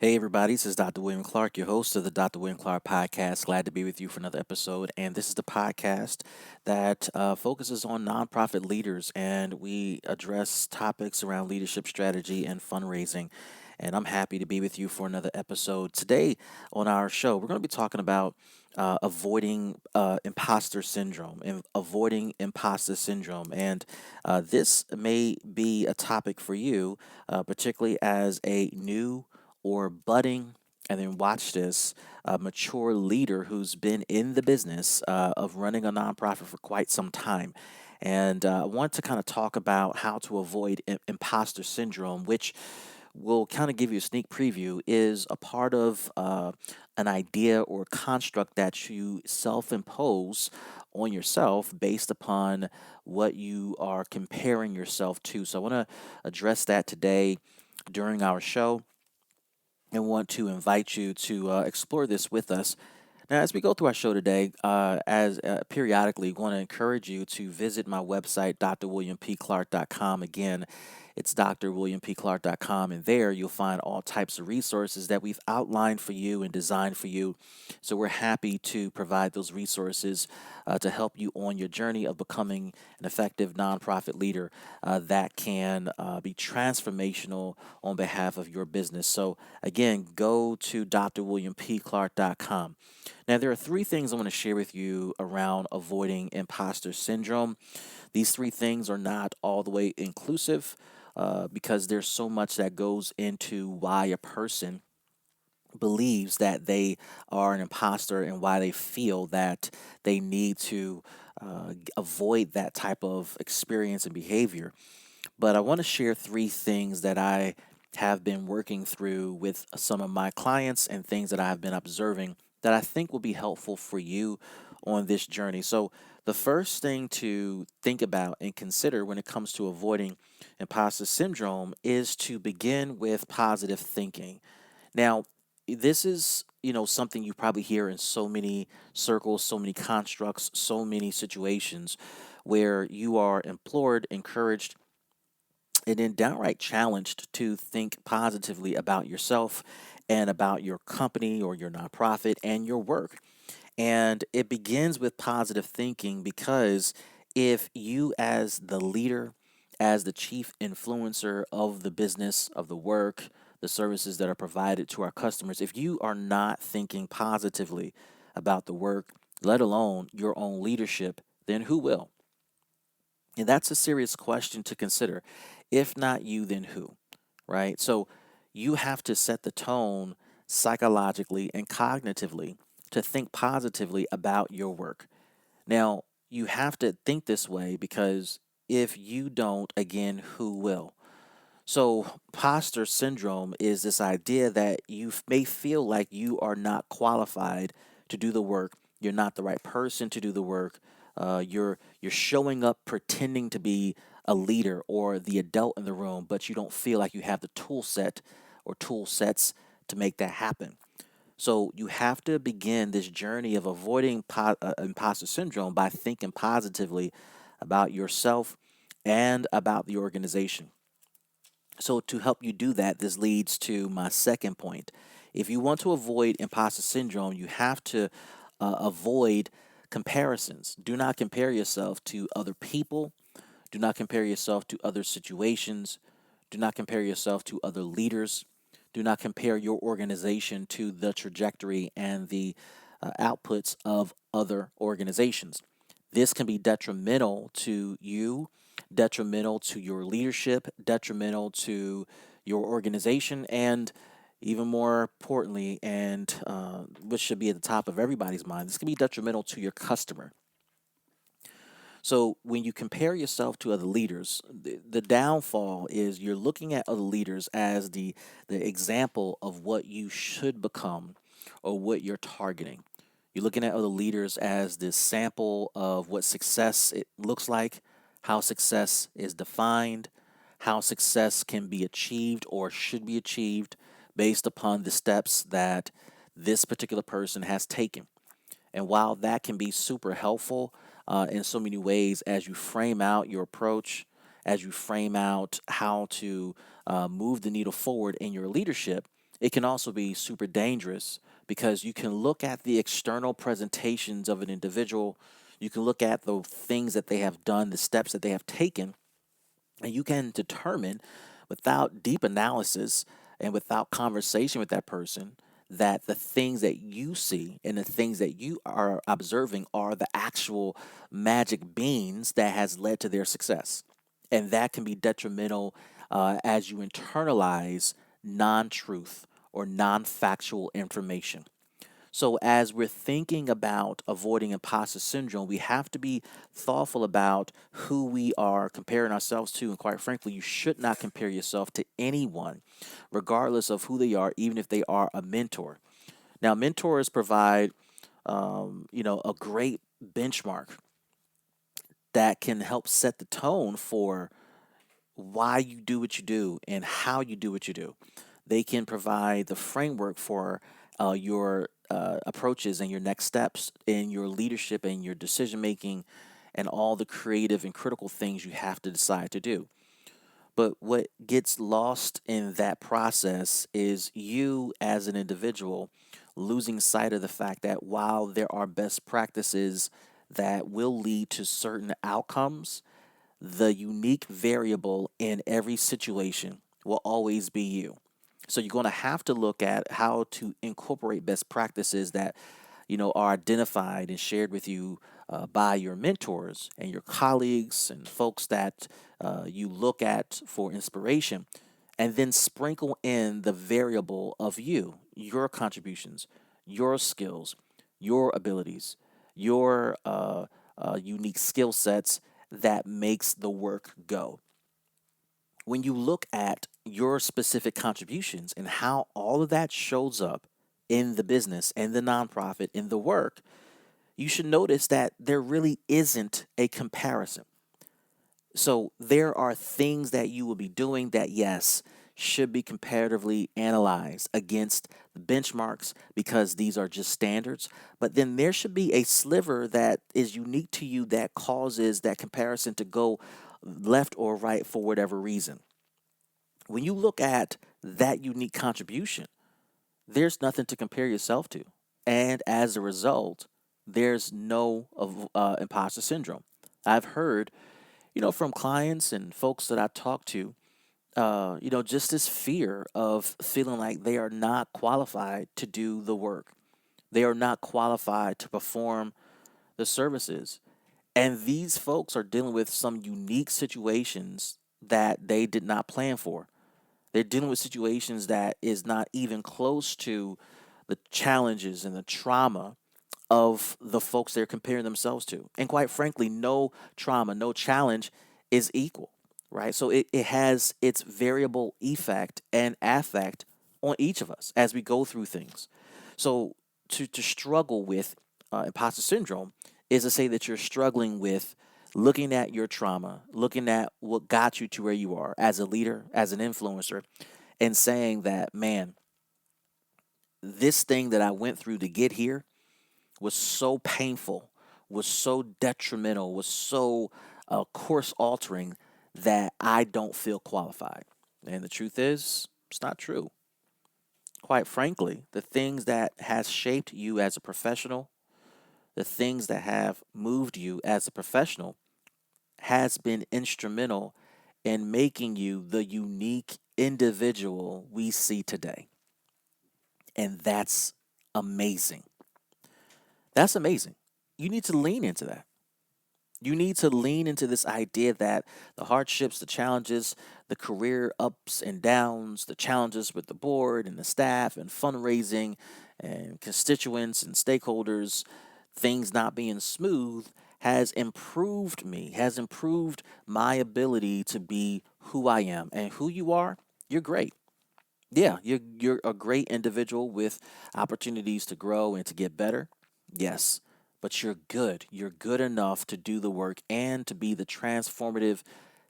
Hey everybody, this is Dr. William Clark, your host of the Dr. William Clark podcast. Glad to be with you for another episode. And this is the podcast that focuses on nonprofit leaders, and we address topics around leadership strategy and fundraising. And I'm happy to be with you for another episode. Today on our show, we're going to be talking about avoiding imposter syndrome and avoiding imposter syndrome. And this may be a topic for you, particularly as a new or budding, and then watch this, a mature leader who's been in the business of running a nonprofit for quite some time. And I want to kind of talk about how to avoid imposter syndrome, which will kind of give you a sneak preview, is a part of an idea or construct that you self impose on yourself based upon what you are comparing yourself to. So I want to address that today during our show and want to invite you to explore this with us. Now, as we go through our show today, as periodically, want to encourage you to visit my website, DrWilliamPClark.com. Again, it's DrWilliamPClark.com, and there you'll find all types of resources that we've outlined for you and designed for you. So we're happy to provide those resources to help you on your journey of becoming an effective nonprofit leader that can be transformational on behalf of your business. So again, go to DrWilliamPClark.com. Now, there are three things I want to share with you around avoiding imposter syndrome. These three things are not all the way inclusive because there's so much that goes into why a person believes that they are an imposter and why they feel that they need to avoid that type of experience and behavior. But I want to share three things that I have been working through with some of my clients and things that I've been observing that I think will be helpful for you on this journey. So, the first thing to think about and consider when it comes to avoiding imposter syndrome is to begin with positive thinking. Now, this is, something you probably hear in so many circles, so many constructs, so many situations where you are implored, encouraged, and then downright challenged to think positively about yourself and about your company or your nonprofit and your work. And it begins with positive thinking because if you, as the leader, as the chief influencer of the business, of the work, the services that are provided to our customers, if you are not thinking positively about the work, let alone your own leadership, then who will? And that's a serious question to consider. If not you, then who? Right? So you have to set the tone psychologically and cognitively to think positively about your work. Now, you have to think this way because if you don't, again, who will? So, imposter syndrome is this idea that may feel like you are not qualified to do the work. You're not the right person to do the work. You're showing up pretending to be a leader or the adult in the room, but you don't feel like you have the tool set or tool sets to make that happen. So you have to begin this journey of avoiding imposter syndrome by thinking positively about yourself and about the organization. So, to help you do that, this leads to my second point. If you want to avoid imposter syndrome, you have to avoid comparisons. Do not compare yourself to other people. Do not compare yourself to other situations. Do not compare yourself to other leaders. Do not compare your organization to the trajectory and the outputs of other organizations. This can be detrimental to you, detrimental to your leadership, detrimental to your organization, and even more importantly, and which should be at the top of everybody's mind, this can be detrimental to your customer. So when you compare yourself to other leaders, the downfall is you're looking at other leaders as the example of what you should become or what you're targeting. You're looking at other leaders as this sample of what success it looks like, how success is defined, how success can be achieved or should be achieved based upon the steps that this particular person has taken. And while that can be super helpful in so many ways as you frame out your approach, as you frame out how to move the needle forward in your leadership, It can also be super dangerous because you can look at the external presentations of an individual, you can look at the things that they have done, the steps that they have taken, and you can determine without deep analysis and without conversation with that person that the things that you see and the things that you are observing are the actual magic beans that has led to their success. And that can be detrimental as you internalize non-truth or non-factual information. So, as we're thinking about avoiding imposter syndrome, we have to be thoughtful about who we are comparing ourselves to. And quite frankly, you should not compare yourself to anyone, regardless of who they are, even if they are a mentor. Now, mentors provide, a great benchmark that can help set the tone for why you do what you do and how you do what you do. They can provide the framework for your approaches and your next steps in your leadership and your decision making and all the creative and critical things you have to decide to do. But what gets lost in that process is you as an individual losing sight of the fact that while there are best practices that will lead to certain outcomes, the unique variable in every situation will always be you. So you're going to have to look at how to incorporate best practices that are identified and shared with you by your mentors and your colleagues and folks that you look at for inspiration, and then sprinkle in the variable of you, your contributions, your skills, your abilities, your unique skill sets that makes the work go. When you look at your specific contributions and how all of that shows up in the business and the nonprofit, in the work, you should notice that there really isn't a comparison. So there are things that you will be doing that, yes, should be comparatively analyzed against the benchmarks because these are just standards. But then there should be a sliver that is unique to you that causes that comparison to go left or right for whatever reason. When you look at that unique contribution, there's nothing to compare yourself to. And as a result, there's no of imposter syndrome. I've heard, from clients and folks that I talk to, just this fear of feeling like they are not qualified to do the work. They are not qualified to perform the services. And these folks are dealing with some unique situations that they did not plan for. They're dealing with situations that is not even close to the challenges and the trauma of the folks they're comparing themselves to. And quite frankly, no trauma, no challenge is equal, right? So it has its variable effect and affect on each of us as we go through things. So to struggle with imposter syndrome is to say that you're struggling with looking at your trauma, looking at what got you to where you are as a leader, as an influencer, and saying that, man, this thing that I went through to get here was so painful, was so detrimental, was so course altering that I don't feel qualified. And the truth is, it's not true. Quite frankly, the things that has shaped you as a professional, the things that have moved you as a professional has been instrumental in making you the unique individual we see today. And that's amazing. That's amazing. You need to lean into that. You need to lean into this idea that the hardships, the challenges, the career ups and downs, the challenges with the board and the staff and fundraising and constituents and stakeholders, things not being smooth, has improved me, has improved my ability to be who I am. And who you are, you're great. Yeah, you're a great individual with opportunities to grow and to get better. Yes, but you're good. You're good enough to do the work and to be the transformative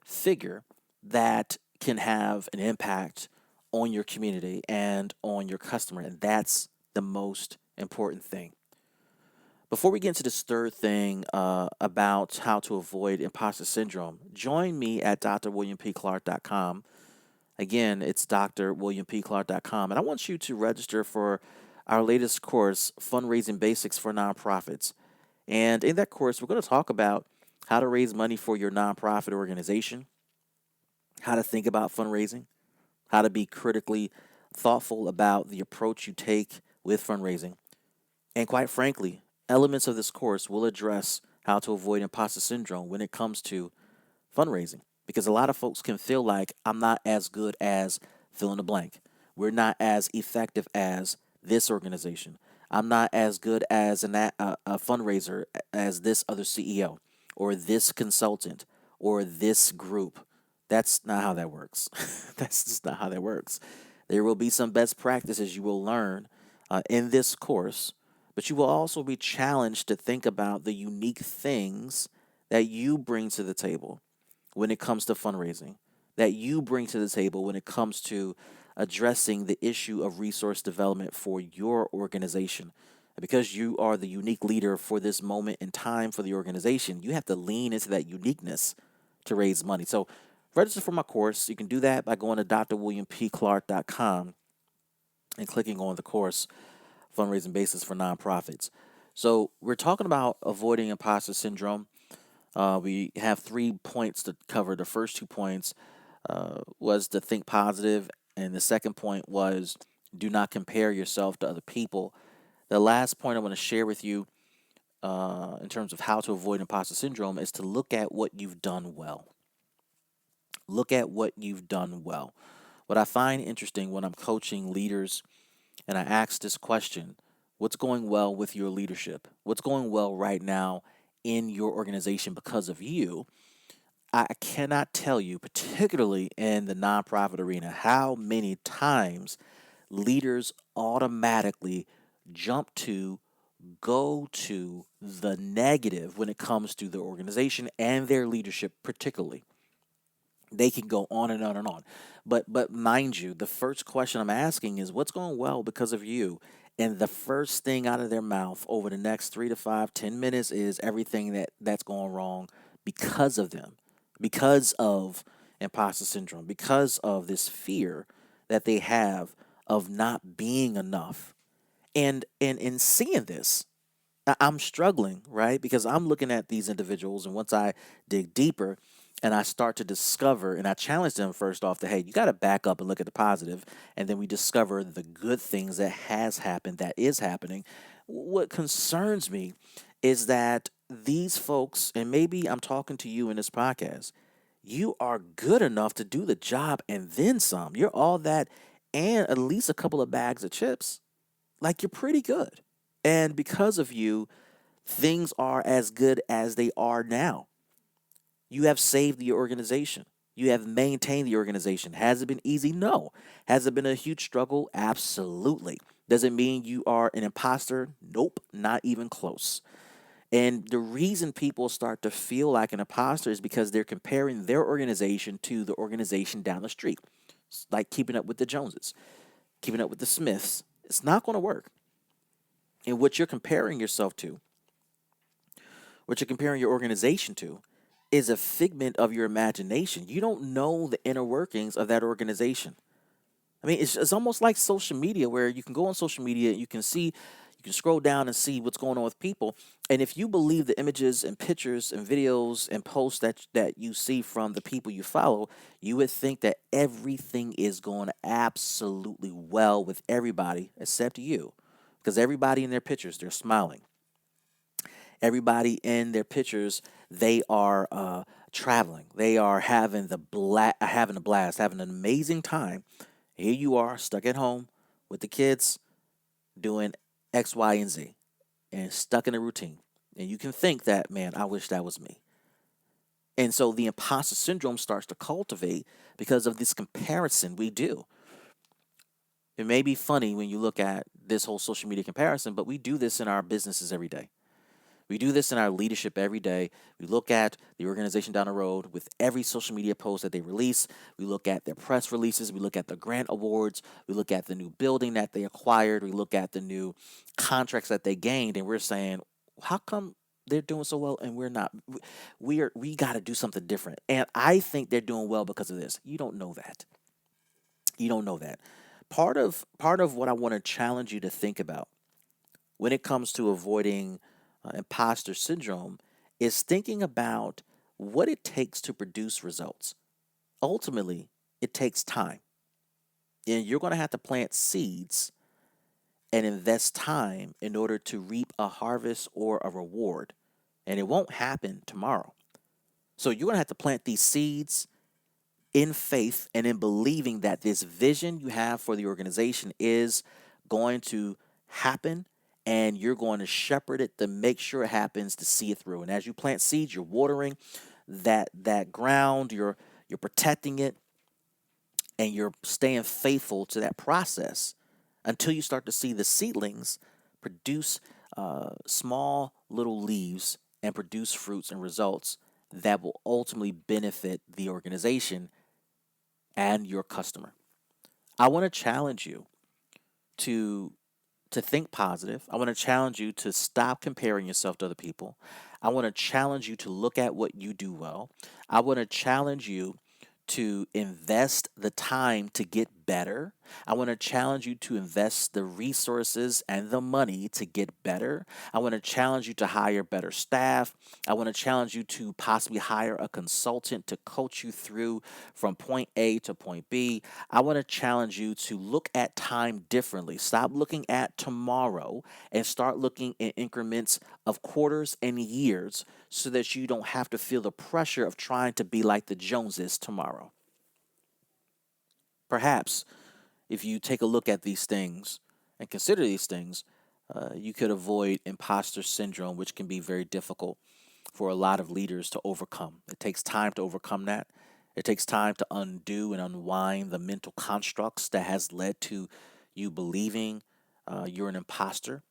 figure that can have an impact on your community and on your customer, and that's the most important thing. Before we get into this third thing about how to avoid imposter syndrome, join me at drwilliampclark.com Again, it's DrWilliamPClark.com. And I want you to register for our latest course, Fundraising Basics for Nonprofits. And in that course, we're going to talk about how to raise money for your nonprofit organization, how to think about fundraising, how to be critically thoughtful about the approach you take with fundraising. And quite frankly, elements of this course will address how to avoid imposter syndrome when it comes to fundraising. Because a lot of folks can feel like I'm not as good as fill in the blank. We're not as effective as this organization. I'm not as good as a fundraiser as this other CEO or this consultant or this group. That's not how that works. That's just not how that works. There will be some best practices you will learn in this course, but you will also be challenged to think about the unique things that you bring to the table when it comes to fundraising, that you bring to the table when it comes to addressing the issue of resource development for your organization. Because you are the unique leader for this moment in time for the organization, you have to lean into that uniqueness to raise money. So, register for my course. You can do that by going to DrWilliamPClark.com and clicking on the course, Fundraising Basis for Nonprofits. So, we're talking about avoiding imposter syndrome. We have 3 points to cover. The first 2 points was to think positive, and the second point was do not compare yourself to other people. The last point I want to share with you in terms of how to avoid imposter syndrome is to look at what you've done well. Look at what you've done well. What I find interesting when I'm coaching leaders and I ask this question: what's going well with your leadership? What's going well right now in your organization because of you? I cannot tell you, particularly in the nonprofit arena, how many times leaders automatically jump to go to the negative when it comes to the organization and their leadership, particularly. They can go on and on and on. But mind you, the first question I'm asking is what's going well because of you? And the first thing out of their mouth over the next 3 to 5, 10 minutes is everything that's going wrong because of them, because of imposter syndrome, because of this fear that they have of not being enough. And in seeing this, I'm struggling, right? Because I'm looking at these individuals, and once I dig deeper and I start to discover, and I challenge them first off to, hey, you got to back up and look at the positive, and then we discover the good things that has happened, that is happening. What concerns me is that these folks, and maybe I'm talking to you in this podcast, you are good enough to do the job and then some. You're all that and at least a couple of bags of chips. Like you're pretty good. And because of you, things are as good as they are now. You have saved the organization. You have maintained the organization. Has it been easy? No. Has it been a huge struggle? Absolutely. Does it mean you are an imposter? Nope, not even close. And the reason people start to feel like an imposter is because they're comparing their organization to the organization down the street. It's like keeping up with the Joneses, keeping up with the Smiths. It's not going to work. And what you're comparing yourself to, what you're comparing your organization to, is a figment of your imagination. You don't know the inner workings of that organization. I mean, it's almost like social media where you can go on social media and you can see, you can scroll down and see what's going on with people. And if you believe the images and pictures and videos and posts that you see from the people you follow, you would think that everything is going absolutely well with everybody except you. Because everybody in their pictures, they're smiling. Everybody in their pictures, they are traveling. They are having a blast, having an amazing time. Here you are, stuck at home with the kids, doing X, Y, and Z, and stuck in a routine. And you can think that, man, I wish that was me. And so the imposter syndrome starts to cultivate because of this comparison we do. It may be funny when you look at this whole social media comparison, but we do this in our businesses every day. We do this in our leadership every day. We look at the organization down the road with every social media post that they release. We look at their press releases. We look at the grant awards. We look at the new building that they acquired. We look at the new contracts that they gained. And we're saying, how come they're doing so well and we're not? We got to do something different. And I think they're doing well because of this. You don't know that. You don't know that. Part of what I want to challenge you to think about when it comes to avoiding imposter syndrome is thinking about what it takes to produce results. Ultimately, it takes time. And you're going to have to plant seeds and invest time in order to reap a harvest or a reward. And it won't happen tomorrow. So you're going to have to plant these seeds in faith and in believing that this vision you have for the organization is going to happen, and you're going to shepherd it to make sure it happens, to see it through. And as you plant seeds, you're watering that ground, you're protecting it, and you're staying faithful to that process until you start to see the seedlings produce small little leaves and produce fruits and results that will ultimately benefit the organization and your customer. I want to challenge you to think positive. I want to challenge you to stop comparing yourself to other people. I want to challenge you to look at what you do well. I want to challenge you to invest the time to get better. I want to challenge you to invest the resources and the money to get better. I want to challenge you to hire better staff. I want to challenge you to possibly hire a consultant to coach you through from point A to point B. I want to challenge you to look at time differently. Stop looking at tomorrow and start looking in increments of quarters and years so that you don't have to feel the pressure of trying to be like the Joneses tomorrow. Perhaps if you take a look at these things and consider these things, you could avoid imposter syndrome, which can be very difficult for a lot of leaders to overcome. It takes time to overcome that. It takes time to undo and unwind the mental constructs that has led to you believing you're an imposter.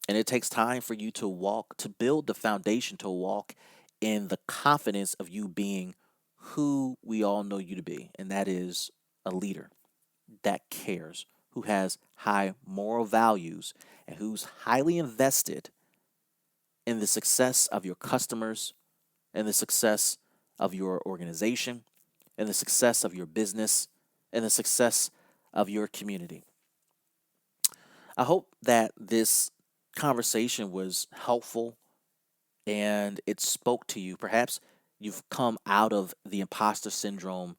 And it takes time for you to walk, to build the foundation to walk in the confidence of you being who we all know you to be. And that is a leader that cares, who has high moral values, and who's highly invested in the success of your customers, and the success of your organization, and the success of your business, and the success of your community. I hope that this conversation was helpful and it spoke to you. Perhaps you've come out of the imposter syndrome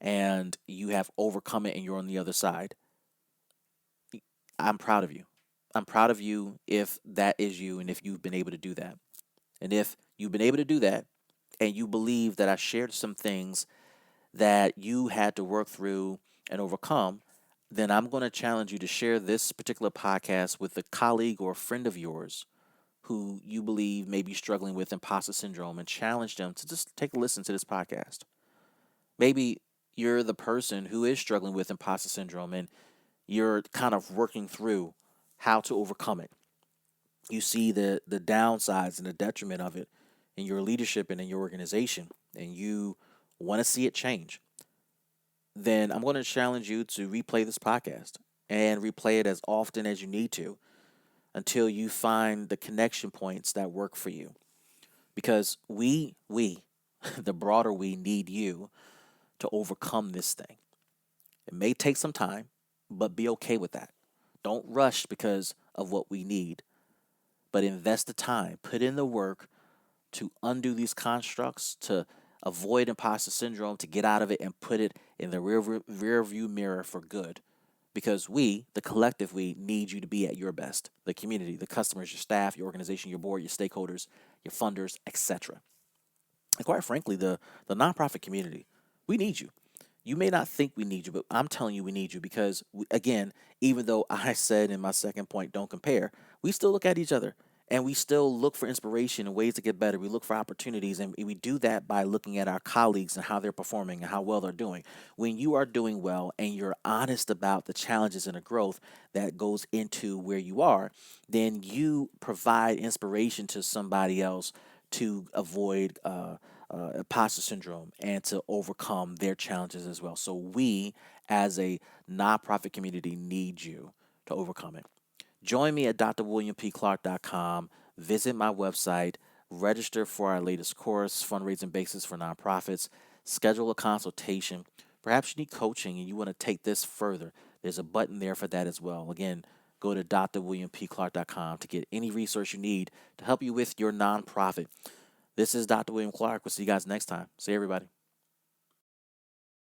and you have overcome it and you're on the other side. I'm proud of you. I'm proud of you if that is you and if you've been able to do that. And if you've been able to do that and you believe that I shared some things that you had to work through and overcome, then I'm going to challenge you to share this particular podcast with a colleague or a friend of yours who you believe may be struggling with imposter syndrome and challenge them to just take a listen to this podcast. Maybe you're the person who is struggling with imposter syndrome and you're kind of working through how to overcome it. You see the downsides and the detriment of it in your leadership and in your organization, and you want to see it change. Then I'm going to challenge you to replay this podcast and replay it as often as you need to until you find the connection points that work for you. Because the broader we need you to overcome this thing. It may take some time, but be okay with that. Don't rush because of what we need, but invest the time, put in the work to undo these constructs, to avoid imposter syndrome, to get out of it and put it in the rear view mirror for good. Because we, the collective we, need you to be at your best. The community, the customers, your staff, your organization, your board, your stakeholders, your funders, etc. And quite frankly, the nonprofit community, we need you. You may not think we need you, but I'm telling you we need you because, again, even though I said in my second point, don't compare, we still look at each other and we still look for inspiration and ways to get better. We look for opportunities, and we do that by looking at our colleagues and how they're performing and how well they're doing. When you are doing well and you're honest about the challenges and the growth that goes into where you are, then you provide inspiration to somebody else to avoid imposter syndrome and to overcome their challenges as well. So we, as a nonprofit community, need you to overcome it. Join me at DrWilliamPClark.com. Visit my website. Register for our latest course, Fundraising Basics for Nonprofits. Schedule a consultation. Perhaps you need coaching and you want to take this further. There's a button there for that as well. Again, go to DrWilliamPClark.com to get any resource you need to help you with your nonprofit. This is Dr. William Clark. We'll see you guys next time. See everybody.